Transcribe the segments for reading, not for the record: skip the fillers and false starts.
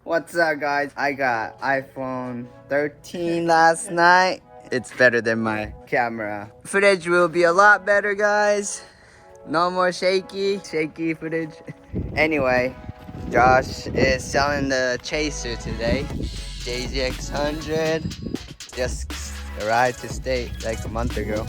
What's up, guys? I got iPhone 13 last night. It's better than my camera. Footage will be a lot better, guys. No more shaky footage. Anyway, Josh is selling the Chaser today. JZX100. Just arrived to state like a month ago.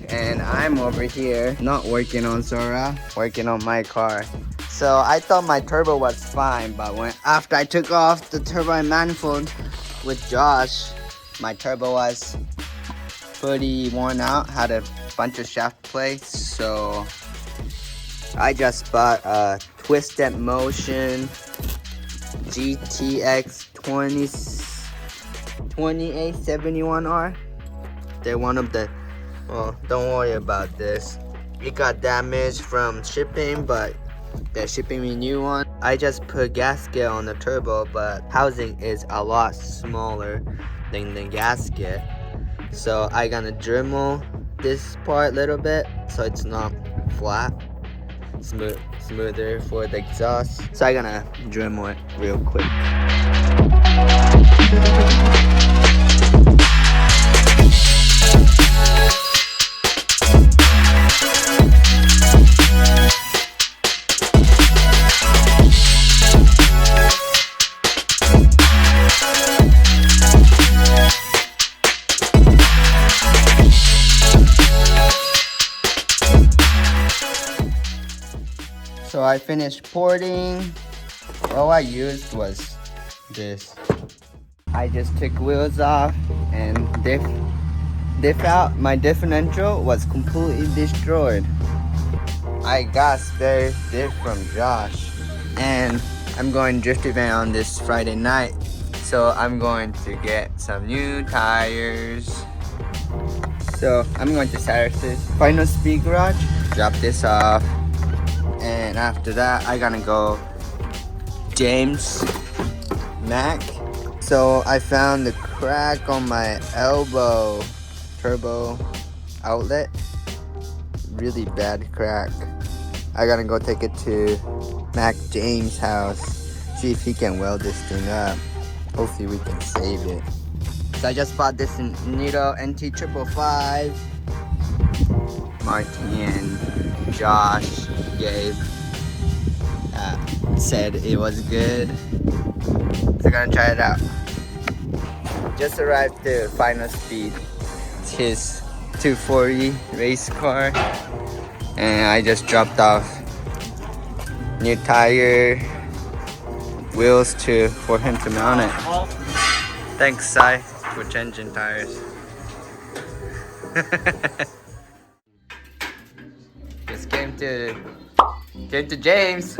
And I'm over here, not working on Sora, working on my car. So I thought my turbo was fine, but after I took off the turbo and manifold with Josh, my turbo was pretty worn out, had a bunch of shaft plates. So I just bought a Twisted Motion GTX 2871R. They're one of the, well, don't worry about this. It got damaged from shipping, but they're shipping me a new one. I just put gasket on the turbo, but housing is a lot smaller than the gasket. So I gonna Dremel this part a little bit so it's not flat, smoother for the exhaust. So I gonna Dremel it real quick. So I finished porting. All I used was this. I just took wheels off and diff out. My differential was completely destroyed. I got spare diff from Josh, and I'm going drift event on this Friday night. So I'm going to get some new tires. So I'm going to Saras's Final Speed Garage, drop this off. And after that, I gotta go James Mac. So I found the crack on my elbow turbo outlet. Really bad crack. I gotta go take it to Mac James' house. See if he can weld this thing up. Hopefully we can save it. So I just bought this in Nito NT555. Marty and Josh gave said it was good, so gonna try it out. Just arrived to Final Speed. It's his 240 race car, and I just dropped off new tire, wheels for him to mount it. Thanks, Sai, for changing tires. Just came to James.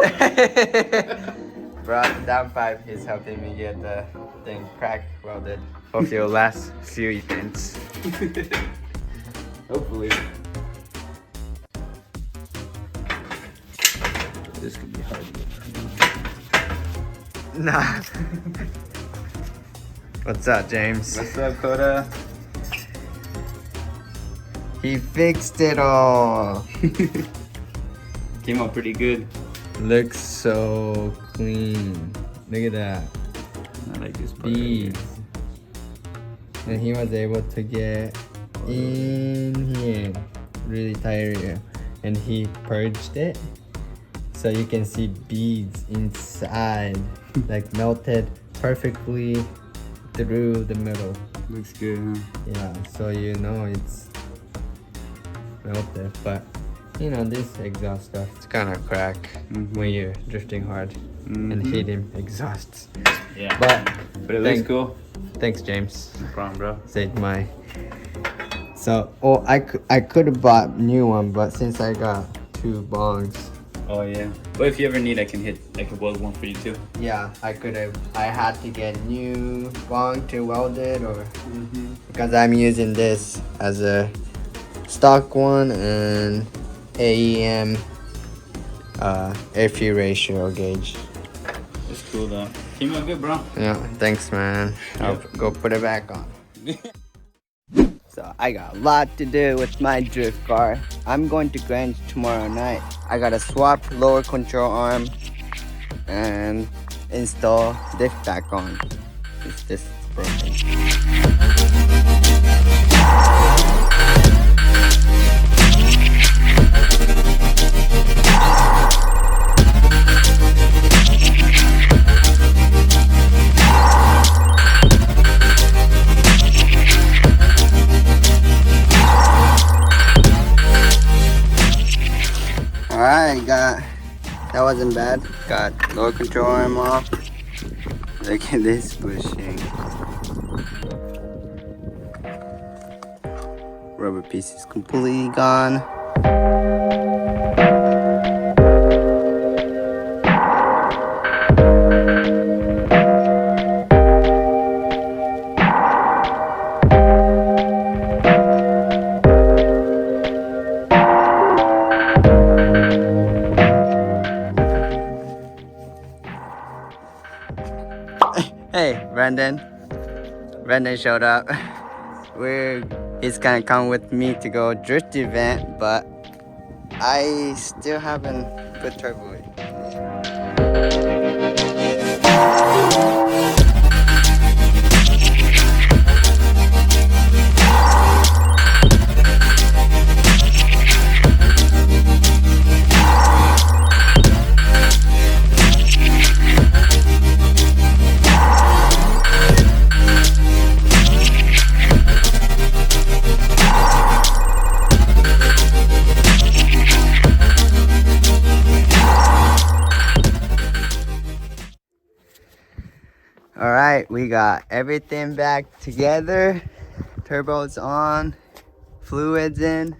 Brought down 5. He's helping me get the thing crack welded. Hopefully it'll last a few events. Hopefully. This could be hard. Nah. What's up, James? What's up, Kota? He fixed it all. Came out pretty good. Looks so clean. Look at that. I like this part. Beads. And he was able to get in here. Really tight area. And he purged it. So you can see beads inside. Like melted perfectly through the middle. Looks good, huh? Yeah, so you know it's melted, but you know this exhaust stuff, it's kind of crack when you're drifting hard and hitting exhausts. Yeah, but it looks cool. Thanks, James. No problem, bro. Saved my. So, I could have bought new one, but since I got 2 bongs. Oh yeah. But if you ever need, I can weld one for you too. Yeah, I had to get new bong to weld it, or because I'm using this as a stock one and AEM air fuel ratio gauge. It's cool though. Came out good, bro. Yeah, thanks, man. I'll go put it back on. So I got a lot to do with my drift car. I'm going to Grange tomorrow night. I gotta swap lower control arm, and install diff back on. It's just broken. Alright, that wasn't bad. Got lower control arm off. Look at this bushing. Rubber piece is completely gone. Hey, Brendan. Brendan showed up. He's gonna come with me to go drift event, but I still haven't put turbo in. Alright, we got everything back together. Turbo's on, fluids in.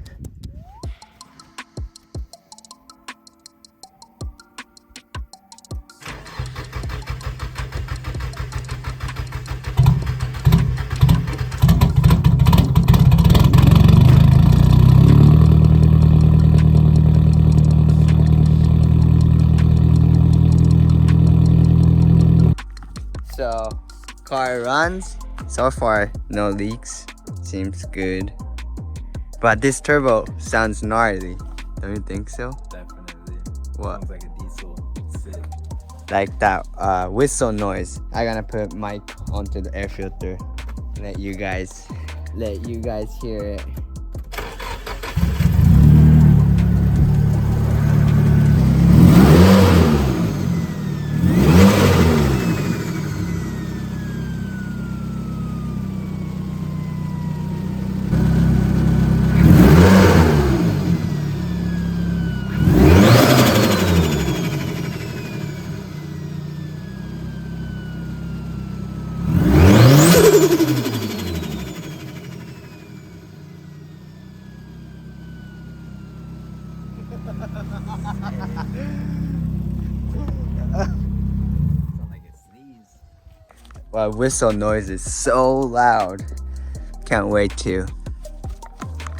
So, car runs. So far, no leaks. Seems good. But this turbo sounds gnarly. Don't you think so? Definitely. What? Sounds like a diesel. Sick. Like that whistle noise. I'm gonna put mic onto the air filter. Let you guys hear it. Wow, whistle noise is so loud. Can't wait to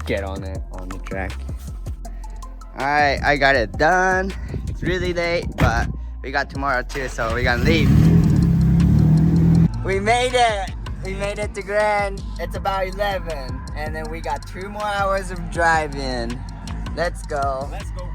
get on it on the track. Alright, I got it done. It's really late, but we got tomorrow too, so we're gonna leave. We made it! We made it to Grand. It's about 11. And then we got 2 more hours of driving. Let's go. Let's go.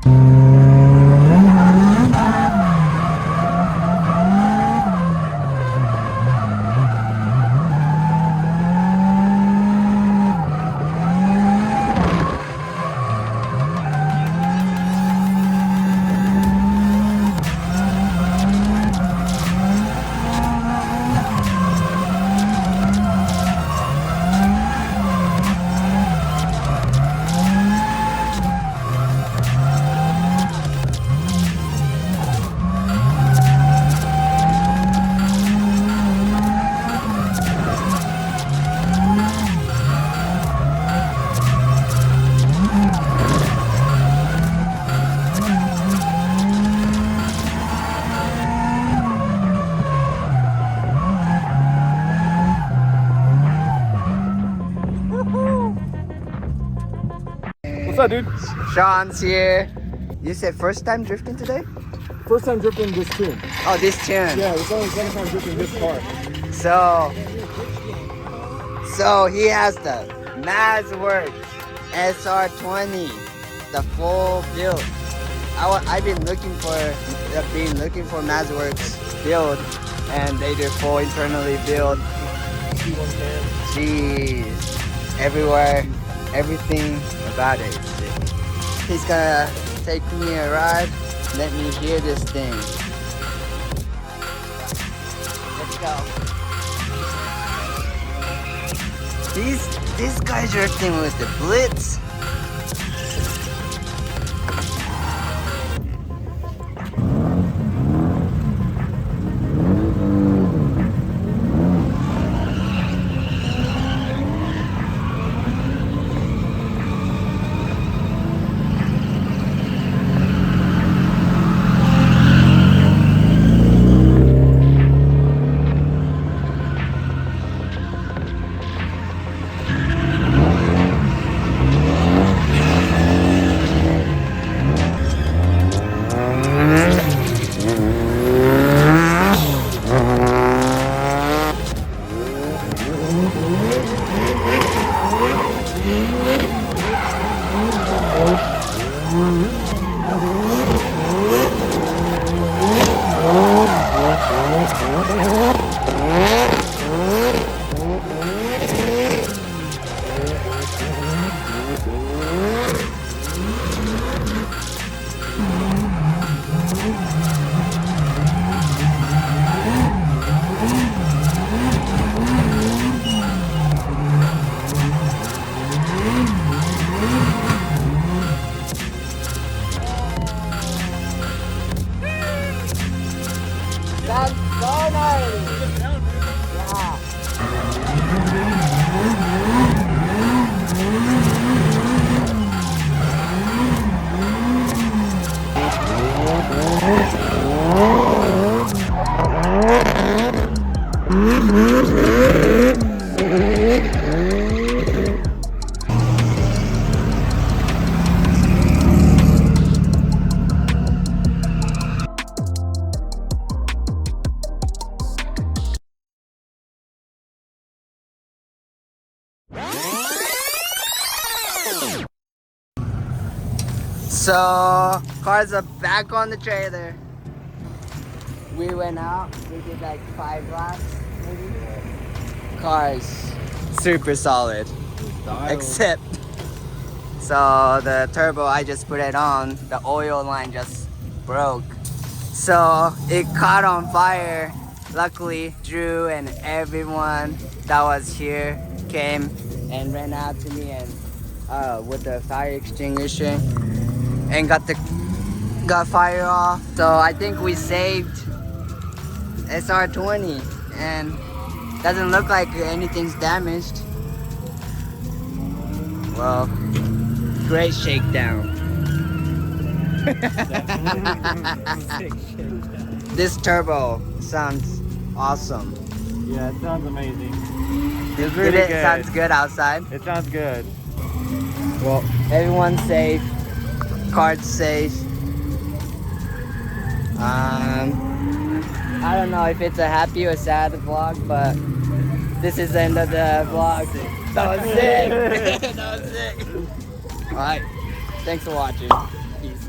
What's up, dude? Sean's here. You said first time drifting today? First time drifting this tune. Oh, this tune. Yeah, it's only second time drifting this car. So he has the Mazworks SR20, the full build. I've been looking for Mazworks build, and they do full internally build. Jeez, everywhere, everything about it. He's gonna take me a ride. Let me hear this thing. Let's go. These guys are acting with the blitz. That's so nice. Yeah. So cars are back on the trailer. We went out, we did like 5 laps maybe. Cars super solid. Except so the turbo, I just put it on, the oil line just broke. So it caught on fire. Luckily Drew and everyone that was here came and ran out to me and with the fire extinguisher and got fire off. So I think we saved SR20 and doesn't look like anything's damaged. Well, great shakedown. This turbo sounds awesome. Yeah, it sounds amazing. It's really good. It sounds good outside. It sounds good. Well, everyone's safe. Car's safe. I don't know if it's a happy or sad vlog, but this is the end of the vlog. That was sick. That was sick. Alright. Thanks for watching. Peace.